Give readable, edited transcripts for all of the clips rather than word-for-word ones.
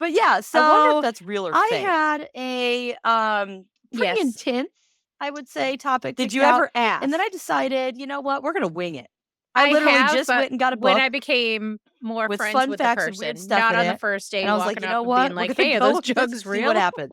But yeah, so I wonder if that's real or I fake. had a pretty Yes. intense, I would say, topic. Did picked you out, ever ask? And then I decided, you know what? We're gonna wing it. I literally just but went and got a when book I became more with friends fun with the facts and weird person, stuff not in on the it, first date, and I was like, walking you know up and what? being like, We're gonna "Hey, are go those with this jugs and see real?" what happens.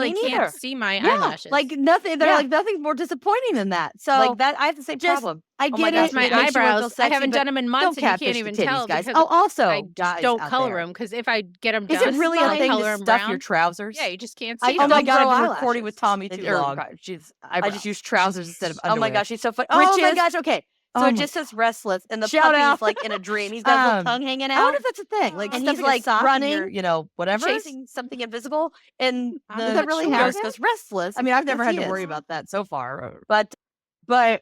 really me can't neither. see my Yeah, eyelashes. like nothing. They're Yeah. like nothing's more disappointing than that. So Like that, I have the same just- problem. I Oh get my it. gosh, It's my it makes you wanna feel eyebrows. I sexy, haven't but done them in Don't months, and you catfish can't the even titties, tell guys. because Oh, also, I guys don't out color there. them. Because if I get them Is done, it really a I'll thing color to 'em stuff brown. your trousers? Yeah, you just can't I see don't Oh my them. know. god, grow I've been recording with eyelashes. Tommy too long. She's I just use trousers instead of Oh underwear. my gosh, he's so funny. Which Oh my is- gosh, okay. So Oh it my- just says restless, and the Shout puppy's out. like in a dream. He's got his little tongue hanging I out, wonder if that's a thing. Like And stuffing he's, like, a sock in your, running, you know, whatever. chasing something invisible, and I'm the Does that really ghost happen? goes restless. I mean, I've never Yes, had he to worry is. about that so far. But But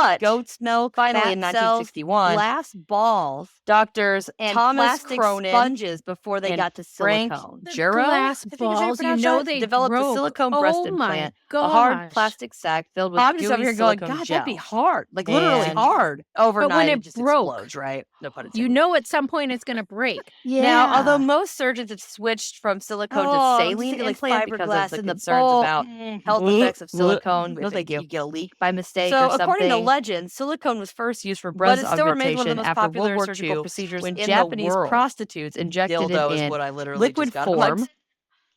But goat's milk, finally fat in cells, 1961, glass balls, doctors and Thomas plastic Cronin sponges before they and got to Frank silicone. The Juro, glass I think is how you balls, you pronounce know that? they developed a broke. silicone breast Oh my implant, a hard gosh. plastic sac filled with I'm just over gooey here going, silicone God, gel. that'd be hard. Like literally And hard. Overnight, when it it just broke, explodes, right? No pun You intended. know at some point it's going to break. Yeah. Now, although most surgeons have switched from silicone to I'm just saline thinking like implant because fiberglass of the in the concerns bowl. about health effects of silicone, No, if thank you. you get a leak by mistake So, or according to something. legend, silicone was first used for But breast it still remains one of the augmentation most after popular World War surgical II procedures when in Japanese the world. prostitutes injected Dildo it is in what I literally liquid just got on my form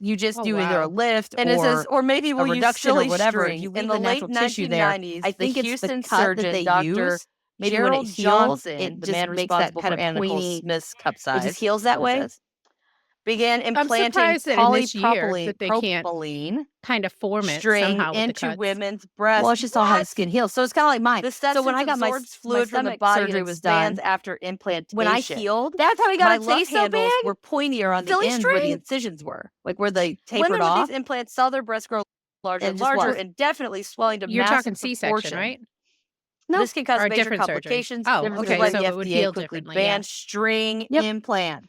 You just Oh, do either a wow. lift And it says, or maybe a we'll use reduction or silly whatever. If string. you In leave the the late natural tissue there, 1990s, I the think it's the Houston cut that surgeon, they Dr. use. Maybe when Gerald it heals, Johnson, it the just man makes that responsible kind for of Anna Nicole pointy. Smith's cup It size. just heals that what it way. says. Began I'm implanting surprised that in this year polypropylene that they can't propylene kind of form it string somehow with the into cuts. women's breasts. Well, it's just all how the What? skin heals. So it's kind of like mine. The So when substance I got my absorbs fluid from the stomach body surgery and was expands done, after implantation. when I healed, That's how we got my a love taste so handles big. were pointier on the Silly end where the string. incisions were, like where they Women tapered with off. these implants saw their breasts grow larger And and it just larger, was. and definitely swelling to You're talking massive C-section, proportion. right? No. This can cause Or a major different surgery. complications. Oh, Different which is okay. why surgery. the So it would FDA heal quickly differently. Yeah. banned string Yep. implants.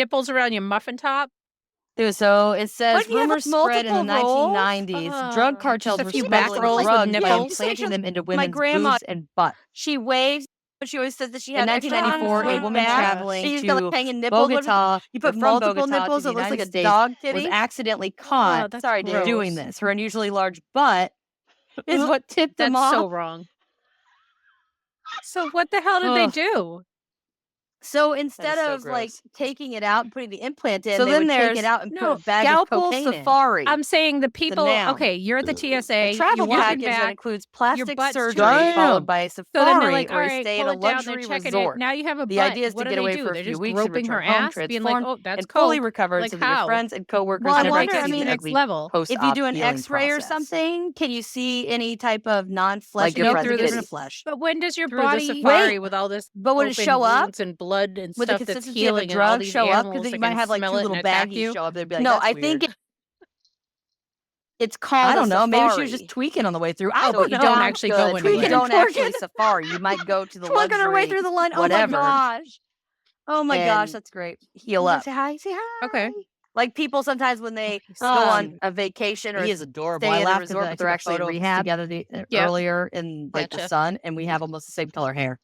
nipples around your muffin top? Dude, so it says What, you have rumors spread in the multiple rolls? 1990s. Drug cartels Just a were few back smuggling rolls with drugs by nipples. implanting them into My women's grandma- boobs and butt. She waves, but she always says that she In had extra 1994, a on woman back. traveling And you've got to like hanging nipples. Bogota, You put from multiple Bogota to nipples. the It looks like United a States, dog was titty. accidentally caught that's Sorry, dude. gross. doing this. Her unusually large butt is what tipped them That's off. so wrong. So what the hell did they do? So instead so of like gross. taking it out and putting the implant in, So they then would take there's it out and no put a bag of Scalpel cocaine in. Safari. I'm saying the people. noun. Okay, you're at the TSA. A travel you walk package that back. includes plastic butt's surgery straight. followed by a So then they're safari like, all or a right, stay at pull a it down. They're luxury checking resort. it. Now you have a The butt. idea is what to do get away they do? for a They're few just weeks and groping her return home, ass, being transformed, like, oh, that's and fully coke. recovered Like, so that your how? friends and coworkers Well, I never wonder, have to I see mean, the next ugly level. post-op If you do an healing X-ray or process. something, can you see any type of non-flesh? Like your No, friends through get the in flesh. But when does your Through the body safari with all this But would it open show up? wounds and blood and Would the stuff that's consistency of a healing and all drug these show up? Because animals then that you might can have like two smell it little and attack baggies you? show up. They'd be like, no, "That's I think weird." it's called. I don't know. Maybe she was safari. just tweaking on the way through. I Oh, don't but you know. don't actually go Good. anywhere. You don't Twerking. actually safari. You might go to the Twerking her way luxury, through the line. whatever. Oh my gosh. Oh my gosh, and that's great. heal You wanna up. Say hi. Say hi. Okay. Like people sometimes when they He's go so on cute. a vacation or He is adorable. stay I at a laughed because resort, I but took they're a actually photo of us rehab. together Yep. earlier in like the Gotcha. sun, and we have almost the same color hair.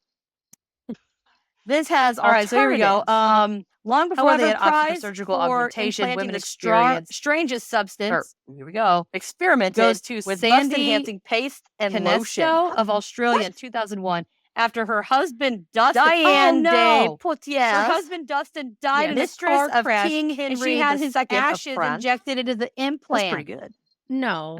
This has All right, so here we go. alternatives. Long before However, they had opted for prize surgical for augmentation, implanting women the experienced strangest substance here we go. Experimented goes to with Sandy bust-enhancing paste and lotion Canesto of Australia in 2001 after her husband Dustin Diane de Her Poitiers, husband Dustin died in a mistress car of crash, King and Henry she had II his of ashes France. injected into the That's implant. pretty good. No.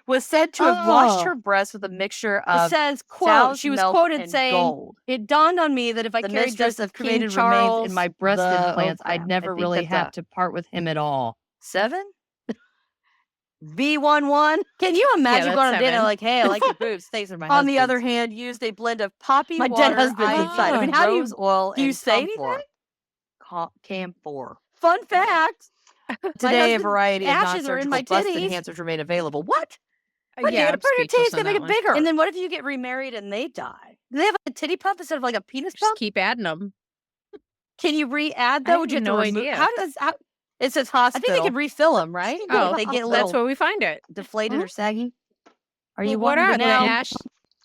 Was said to have washed Oh. her breasts with a mixture It of says, quote, cow's she was milk quoted and saying, gold. "It dawned on me that if I The carried mistress just of King cremated Charles, remains in my breast the- implants, oh, I'd crap. never I think really that have to part with him at all. 7? B11. Can you imagine that's going on a date and 7. like, hey, I like your boobs. Thanks for my On the other husband's. hand, used a blend of poppy My water, dead husband's ivy, inside. I mean, how do you- rose oil, do you and say camphor. Camphor. Fun fact. Today, a husband's variety of ashes are in my non-surgical bust titties. enhancers remain available. What? What, yeah, you're I'm gonna put your speechless titties gonna on make that it one. bigger. And then what if you get remarried and they die? Do they have like a titty pump instead of like a penis Just pump? keep adding them. Can you re-add I though? have Do you have to no remove? idea. How does how? It says I hospital. think they could refill them, right? Oh, they get a That's little where we find it. deflated or saggy. Are you What wanting are to the know? ash?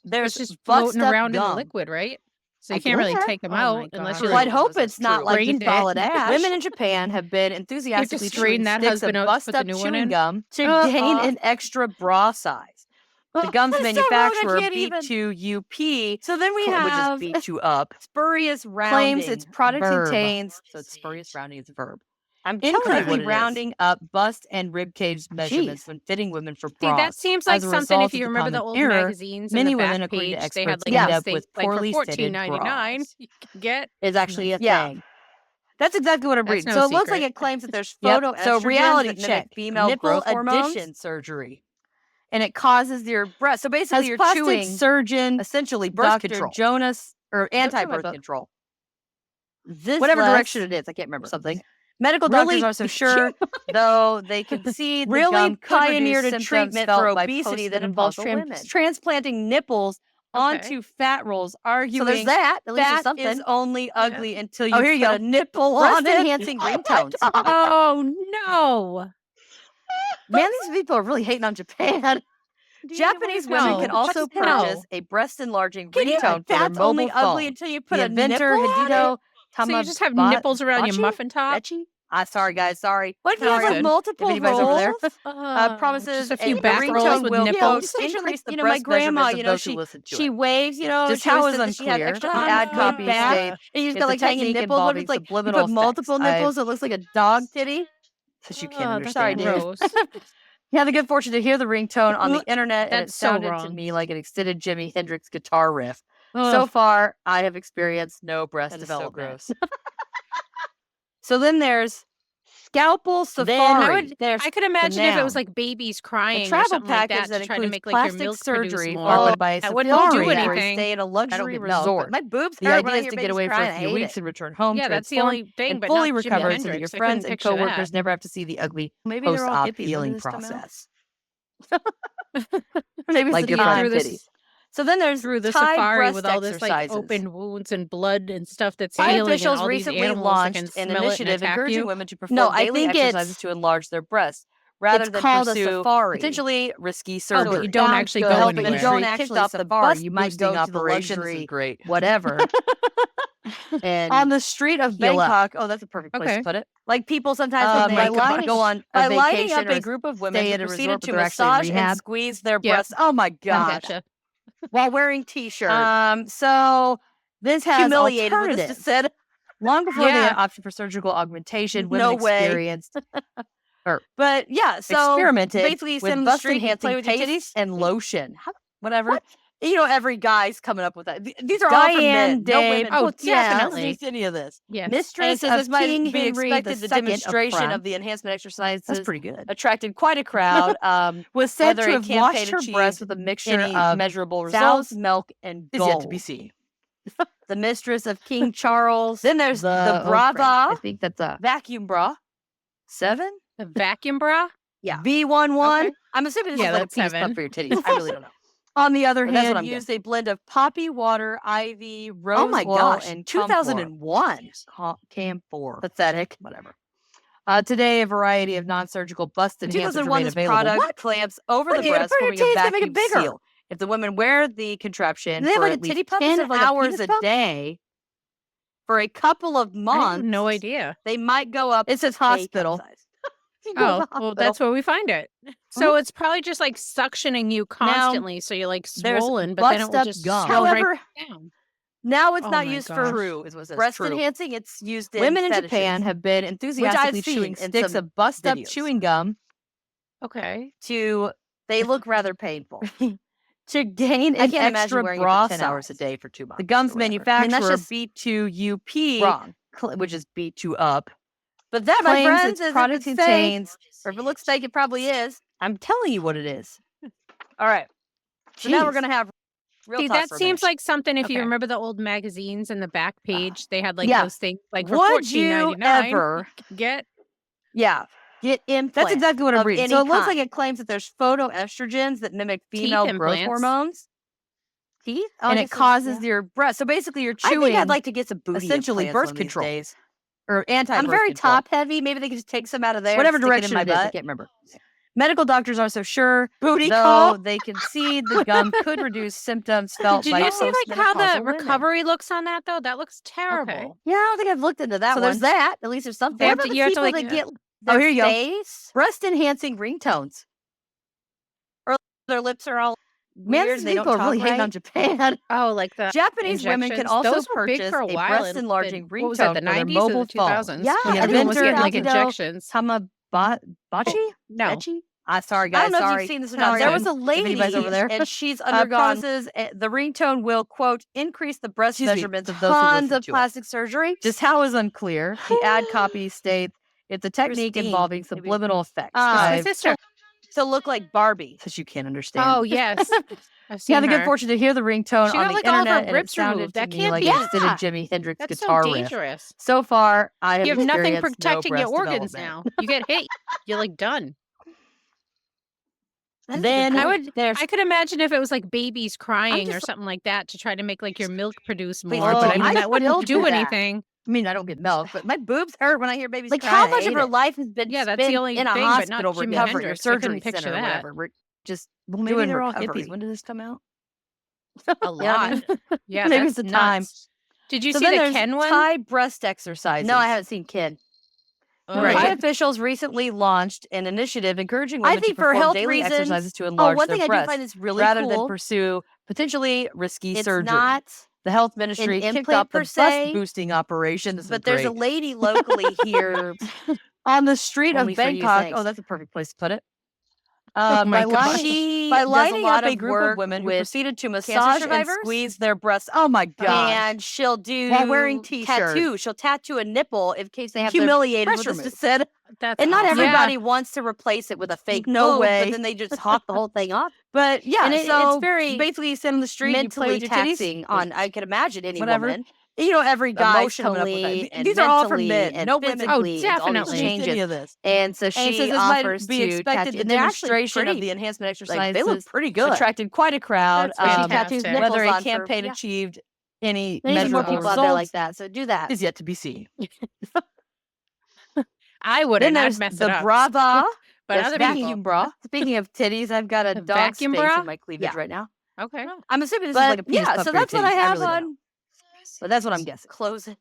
There's It's just bust floating up around in the gum. liquid, right? So I you can't really guess. take them Oh my out unless gosh. you're Well, I'd like, hope it's not like Drained just it. solid ash. Women in Japan have been enthusiastically strain chewing that sticks husband of out to put the bust-up new one chewing in? gum to Uh-uh. gain an extra bra size. The gum's That is so wrong, I manufacturer, can't even. B2UP, So then we which have is B2 up, spurious rounding. claims its product Verb. contains, so it's spurious rounding is a verb, I'm telling you incorrectly what it is. rounding up bust and rib cage measurements Jeez. when fitting women for See, bras. that seems like As a something result if of you the remember the common old error, magazines many in the women, back according to page, they had experts, like end these up things with like for poorly fitted $14.99 bras. you can get. Is actually a Yeah. thing. That's exactly what I'm That's reading. no So it looks like secret. it claims that there's Yep. photo So estrogens reality that mimic check. female Nipple growth hormones. addition surgery. And it causes your breast. So basically Has you're plastic chewing surgeon essentially birth Dr. control. Jonas Or Don't tell me anti-birth about- control. this Whatever less- direction it is. I can't remember something. Medical Really? doctors are so sure, though they concede the really gum could pioneered reduce a symptoms treatment felt for by obesity that postmenopausal involves women. transplanting nipples Okay. onto fat rolls, arguing So there's that. At least there's fat something. is only ugly until you Oh, here you put go. a nipple on it. Breast-enhancing ringtones. Oh no! Man, these people are really hating on Japan. Japanese women can No. also What the hell? purchase a breast-enlarging Can you ringtone for their fat's mobile only ugly phone. until you put The a inventor, nipple on it? Hideo So you just have Tamabachi- nipples around your Bachi? muffin top? Bachi? Sorry, guys. Sorry. What if you No, have it's like good. multiple If anybody's over there. rolls? Promises just a few and back ringtone rolls with will, nipples. increase the You know, my breast grandma, measurements you of know, those who listen to she it. waves, you know, Just she how always is said that she had unclear. extra The on ad her copies back, say and you just it's got a like hanging technique nipples. What if involving it's like you subliminal put multiple effects. nipples, it looks like a dog titty? Since you can't Oh, understand that's it. gross. You had the good fortune to hear the ringtone on the internet, and it That's so sounded to wrong. me like an extended Jimi Hendrix guitar riff. So far, I have experienced no breast That is so development. gross. So then there's scalpel safari. I would- There's I could imagine if it was noun. like babies crying a or travel something like package that to try to includes make like your Plastic milk produce surgery more. followed by a That wouldn't do safari or a anything. stay at a I don't luxury get milk, but resort. my boobs The hurt when I idea is hear to get babies away for crying. a I few hate weeks it. and return home, Yeah, that's the transformed, only thing, and but fully not Jimi recovered so that your Hendrix. I friends couldn't and picture coworkers that. never have to see the ugly Maybe they're all post-op hippies. healing Maybe this come out. process. Maybe it's Like the your time. friend Through titties. this- So then there's through the Thai safari breast with all this like exercises. open wounds and blood and stuff that's Thai healing, and officials all these recently animals that can launched an smell it and initiative attack encouraging you. women to perform daily exercises to enlarge their breasts rather than called a pursue safari. potentially risky Oh, surgery. but you don't Sounds actually good. The go health anywhere. You don't ministry kicked actually off the safari. bust You might boosting go to the operation. This is luxury great. whatever. And On the street of heal up. Bangkok. Oh, that's a perfect place Okay. to put it. like people sometimes when By they lining, go on by a lining vacation up or a group of women stay who at a proceeded resort, but to they're actually in massage and rehab. squeeze their Yep. breasts. Oh my I god! gotcha. while wearing t-shirts. So this has Humiliated with this alternatives. just said. Long before they had Yeah. option for surgical augmentation, No women way. experienced But yeah, so experimented basically you sit with on the street, you bust-enhancing play with your titties. paste and lotion. Whatever. What? You know, every guy's coming up with that. These are all for Diane men, no Day. women. Oh, Well, definitely. Yes. Any of this. Yes. And it Mistress says, of might King be Henry expected the the demonstration France. of the enhancement exercises That's pretty good. attracted quite a crowd. Was said Whether to a have campaign washed her achieved breasts with a mixture any of measurable sows, results milk, and is gold. yet to be seen. The mistress of King Charles. Then there's the I Brava think that's a vacuum bra. 7? The vacuum bra. yeah. V11. Okay. I'm assuming this Yeah, is like a that's penis 7. pump for your titties. I really don't know. On the other But that's what hand, I'm used a blend of poppy water, ivy, rose my oil, gosh, and 2001. Camphor. Pathetic. Whatever. Today, a variety of non-surgical bust enhancers 2001, remain this available. product clamps over What? the You gotta breast, put your forming a titties to make it vacuum bigger. seal. If the women wear the contraption Do they have for like a at least titty pump 10 instead of like a hours penis a pump? day for a couple of I months, have no idea. they might go up It says a cup hospital. size. You go to Oh, the well, hospital. that's where we find it. So it's probably just like suctioning you constantly, so you're like there's swollen, but then it will bust-up just gum. swell However, right down. now it's Oh not my used gosh. for True is what it says. breast True. enhancing. It's used in Women in fetishes. Japan have been enthusiastically seen chewing in sticks some of bust-up videos. chewing gum Okay. to They look rather painful. to gain I an can't imagine extra wearing bra it for 10 hours a size. day for 2 months. The gum's or whatever. manufacturer, that's just B2UP, wrong. which is B2 up, But that, my claims friends, its is product if it's fake, contains. or if it looks fake, it probably is. I'm telling you what it is. All right. So now we're Jeez. gonna have real See, talk that for a seems minute. like something. If you Okay. remember the old magazines in the back page, they had like Yeah. those things like for Would you $14.99. ever Get get implants. That's exactly what I'm of reading. any So it looks like kind. it claims that there's phytoestrogens that mimic Teeth female growth implants. hormones, teeth, and it causes your breast. So basically, you're I chewing think I'd like to get some booty essentially implants birth one of these control days. or anti-birth I'm very control. top heavy. Maybe they could just take some out of there. Whatever and stick direction it it in is, my I butt. can't remember. Medical doctors are so sure, Booty though call. they concede the gum could reduce symptoms felt Did by you see like how postmenopausal the women. recovery looks on that though? That looks terrible. Yeah, I don't think I've looked into that So one. there's that. At least there's something. They have What to- about you the have to, people like, that get Oh, their here you go. face, Breast enhancing ringtones. their lips are all Man, weird. these And they don't people are talk really hating right. on Japan. Oh, like the Japanese women can injections. also Those were big purchase for a a while. breast enlarging What was that? ringtone The for their 90s mobile or the phone. 2000s? Yeah, when I think everyone it was was getting like 2000. injections. Tamabachi? No. Bachi? Sorry, I guys. don't know if sorry. you've seen this or No, not. There was fine. a If lady anybody's over there. and she's undergone promises the ringtone will, quote, increase the breast Excuse me, measurements of of those who tons listen of to it. plastic surgery. Just how is unclear. The ad copy states it's a technique Christine, involving maybe. subliminal effects. That's my I've- sister. to look like Barbie. Such you can't understand. Oh yes, I've She had seen the good her. fortune to hear the ringtone She on got, the like, all of her internet, and it ribs sounded removed. to That me can't like be- an extended Yeah. Jimi Hendrix That's so guitar riff. dangerous. So far, I have You have nothing experienced protecting no your breast organs development. now. You get hit. You're like done. That's a good Then point. I could imagine if it was like babies crying or just- something like that to try to make like your milk produce Please more. don't. But I mean, I that wouldn't still do do that. anything. I mean, I don't get milk, but my boobs hurt when I hear babies Like cry. how I much of hate her it. life has been Yeah, that's the spent only in a thing, but not hospital Jimi recovering, Your Hendrix. I couldn't surgery picture center or that. whatever. We're just Well, maybe doing they're all recovery. hippies. When did this come out? A lot. Yeah, Maybe that's it's the time. nuts. Did you So see then the there's Ken one? Thai breast exercises. No, I haven't seen Ken. Oh, Thai right. officials recently launched an initiative encouraging women I think to for perform health daily reasons. exercises to Oh, enlarge one their thing I do breasts find is really rather cool. than pursue potentially risky It's surgery. not, The health ministry kicked implant off the per se, bust boosting operation. This is but there's a great. lady locally here. On the street Only of for you, Bangkok. thanks. Oh, that's a perfect place to put it. Oh my gosh. She By does a lining lot up a of group work of women who with proceeded to cancer massage and survivors. squeeze their breasts. Oh my god! And she'll do While wearing t-shirts. tattoo. She'll tattoo a nipple in case they have Humiliated their with breast this removed. said. That's And not awesome. everybody wants to replace it with a fake no boob, way. but then they just hop the whole thing off. But yeah, And so it's very basically you sit on the street, you play Mentally with your titties taxing on, I can imagine, any Whatever. woman. every guy's coming up with emotionally that. and These are all from mentally men. and No women. physically, it's all these definitely. changes. Any of this. And so And so she this might offers be to expected. tattoo, The and they're actually demonstration pretty, of the enhancement like, exercises they look pretty good. attracted quite a crowd. That's She fantastic. tattoos nipples Whether a on campaign for, achieved any There's more measurable people out there like results that, so do that. is yet to be seen. I Then wouldn't. I'd there's mess the it up. bra bra. But Yes, other vacuum people. bra. Speaking of titties, I've got a A dog vacuum space bra? in my cleavage right now. Okay. I'm assuming this But is like a penis yeah, pump so for your that's what I titties. have really don't know. on. But that's what I'm guessing. Close it.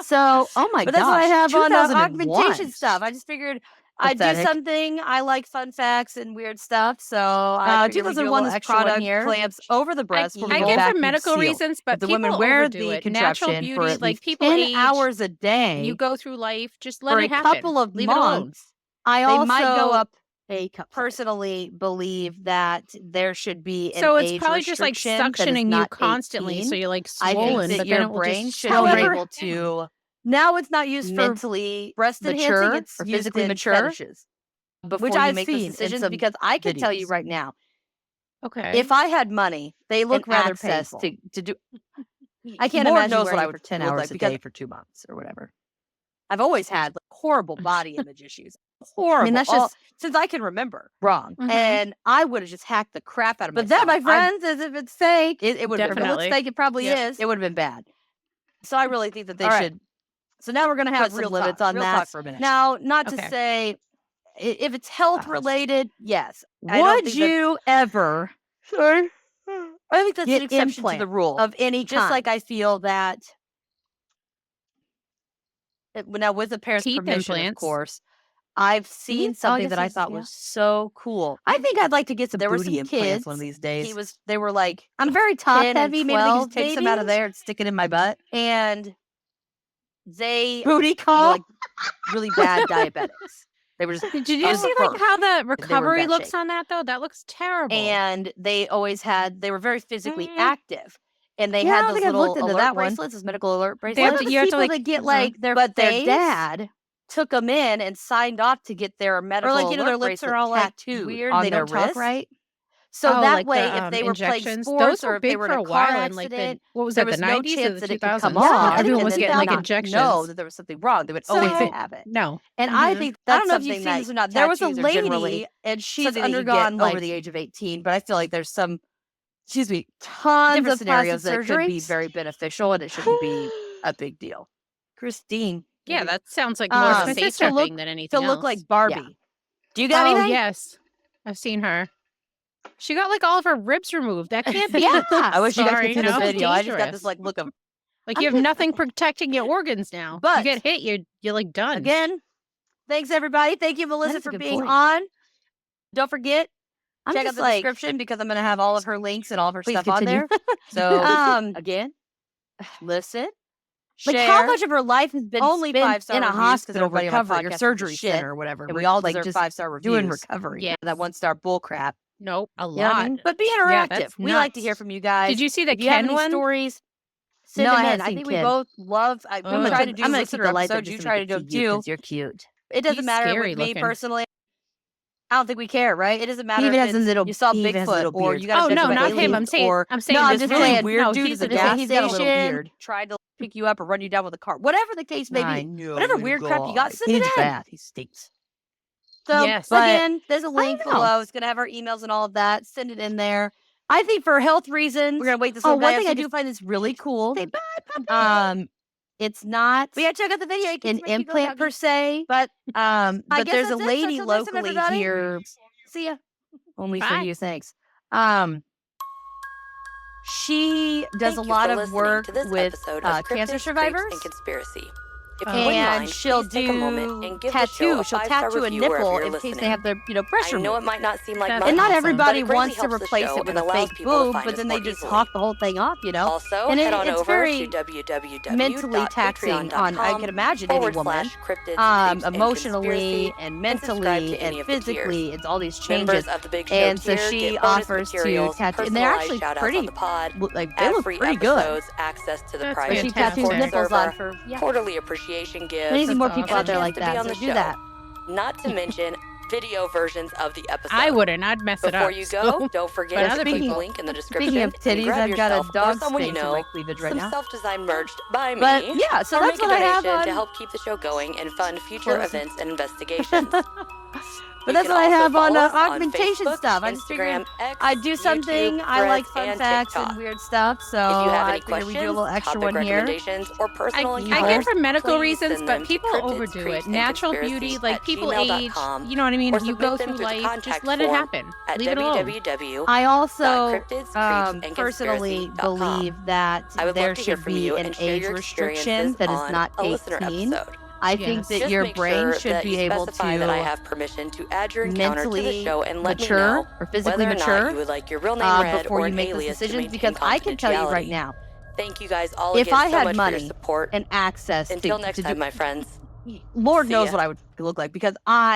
So, oh my But gosh, that's what I have on 2001. augmentation stuff. I just figured I'd do Pathetic. something. I like fun facts and weird stuff. So I figured we'd do a 2001, little this extra one product here. clamps over the breast. where we I go get back for and medical seal. reasons, but If the people women wear overdo the it. Natural contraption beauty, for at like least people 10 age, hours a day, you go through life, just let for it a happen. couple of Leave it alone. months, I They also might go up a personally believe that there should be an So it's age probably just like restriction that is suctioning you not constantly, 18. so you're like I think swollen, that but your then it will brain just should swell be right able down. to now it's not used for mentally breast mature enhancing. It's or used physically in mature, fetishes. before Which you I've make seen those in decisions, some because I can tell you videos. right now, Okay. If I had money, they and look rather access painful. to do, I can't Lord imagine knows what wearing I it would for 10 look hours like, a because day for 2 months or whatever. I've always had like, horrible body image issues. Horrible. that's all- just since I can remember. wrong. Mhm. And I would have just hacked the crap out of But myself. that, my friends, is if it's fake, It would have if been it looks Definitely. fake, it probably Yep. is. It would have been bad. So I really think that they All right. should So now we're gonna have put some real limits talk, on real that. talk for a minute. Now, not to Okay. say if it's health Gosh. related, yes. I don't Would think that- you ever Sorry. I think that's get an exception to the implant rule. of any Just kind? like I feel that now with the parents' Teeth permission, of implants. course, I've seen Oh, I something guess that I that's- thought yeah. was so cool. I think I'd like to get some There were booty some implants one of kids. these days. They were like I'm very top 10 and heavy. Maybe they can 12, just take some out of maybe? there and stick it in my butt. and they Booty were call. like really bad diabetics. They were just Did you on see birth. like how the in recovery bad looks shape. on that though? That looks terrible. and they were very physically Mhm. active. And they Yeah, I had don't those think I've little looked into alert that one. bracelets, those medical alert They have bracelets. What to- about you have to, people like- that get Mhm. like their But their face? dad took them in and signed off to get their medical or like alert their lips bracelet are all like tattooed weird. on They their don't talk wrist. right. So Oh, that like way, the, if they were playing injections. sports Those or were if they big were for in a a car while in like accident, the what was there that, was the no 90s or chance the that it could 2000s? come Yeah, off. Everyone and was then getting them like not injections. know that there was something wrong. They would always So- have it. No. And I Mhm. think I don't that's know if you've something seen that this or not. There was a tattoos are generally lady, and she's something that you get undergone like over the age of 18. But I feel like there's some excuse me, tons different of scenarios that plastic could be surgeries. very beneficial, and it shouldn't be a big deal. Christine, Yeah, Maybe- that sounds like more of My a sister sister look- thing than anything to look like else. Barbie. do you got Oh anything? yes, I've seen her. She got like all of her ribs removed. That can't be. Yeah. I wish you guys Sorry, could see no. the video. I just got Dangerous. this like look of Like you have nothing protecting your organs now. But- you get hit, you're like done. Again, thanks everybody. Thank you, That Melissa, is a for good being point. on. Don't forget, I'm check out just the like, description because I'm going to have all of her links and all of her Please stuff on continue. there. So again, listen, like share. how much of her life has been Only spent 5-star in a reviews 'cause hospital everybody on my recovery or podcast is surgery shit, center or whatever. and We we all deserve like just 5-star reviews. doing recovery. Yeah. That 1-star bull crap. Nope, a You know what I lot. mean? But be Yeah, interactive. that's We like to hear nuts. from you guys. Did you see the if you have Ken any one? stories, send No, I them in. haven't I seen think we Ken. both love. I'm We gonna try keep- to do I'm gonna listener keep the light episodes. You try to do them too. because you're cute. It doesn't He's matter scary with me looking. personally. I don't think we care, right? It doesn't matter He even if has a it's- little. you saw he even has a Bigfoot little or beard. you got Oh a no, Bigfoot not him. alien, I'm saying. or I'm saying no, this just really saying weird no, dude he's at the a gas he's got a little station. beard. Tried to pick you up or run you down with a car. Whatever the case may I be. know, Whatever you weird crap you got, guys. send He it needs a in. bath. He stinks. So Yes. But again, there's a link don't know. below. It's gonna have our emails and all of that. Send it in there. I think for health reasons, we're gonna wait this Oh, one one day. thing So I do find is really cool. Say bye, puppy. It's not We gotta check out the video. You can an see my cute little implant per doggy. se, But but guess there's a that's it. So lady till next time, locally everybody. here. see ya. Only Bye. for you, thanks. She does Thank a you lot for of listening work to this with episode of cancer Cryptids, Creeps, survivors. and Conspiracy. If Oh. you wouldn't And mind, she'll please take a moment do and give the show tattoo. a She'll 5-star tattoo a review wherever nipple you're in case listening. they have their, breast I know removed. it might not seem like That's much, And not awesome. everybody but it greatly wants to helps the replace show it with and a allows fake people to boob, find but us then more they just easily. hawk the whole thing off, you know? Also, And head on it's over very to www.patreon.com mentally taxing on, I can imagine, any woman. Emotionally and mentally and physically, it's all these changes. Members of the Big Show And so tier she get bonus offers to materials, tattoo, and they're actually personalized shout-outs pretty, on the pod, like they look ad-free pretty good. episodes, access to the That's private She fantastic. tattoos Discord nipples on server, for, yeah. quarterly appreciation gifts, There needs That's more people awesome. out there and a like chance to be that, on so the do show. that. Not to mention video versions of the episode. I wouldn't. I'd mess it up. Before you go, don't forget to other click the people- link in the description. Speaking of and titties, grab I've got a yourself or dog someone you stain to know my cleavage right some now. self-designed merged by me. But yeah, so or that's make what a I have donation to on. help keep the show going and fund future Well, events and investigations. But You that's can what I also have on follow us augmentation Facebook, stuff. I just figured Instagram, X, I'd do something. YouTube, I like Threads, fun and facts TikTok. and weird stuff, so If you have I any figured we'd do a questions, little extra topic one here. recommendations, or personal I encounters, get for medical please reasons, send but them to people cryptids, overdo creeps, it. and Natural conspiracy beauty, like at people gmail.com, age. You know what I mean? or You submit go them through through the life. Just contact let it form happen. at Leave it alone. I also www.cryptids, personally believe that I would there love to hear should from be you an and share age your restriction experiences that is on not a listener 18. episode. I think Yes. that Just your make brain sure should that be you able specify that I to have permission to add your encounter to the mentally show and let me mature know or physically whether or mature not you would like your real name read before or you an make those alias to decisions, maintain because I can tell you right confidentiality. now, Thank you guys all if again I so had much for your money support. and access Until to next do, time, my friends. Lord See knows ya. what I would look like, because I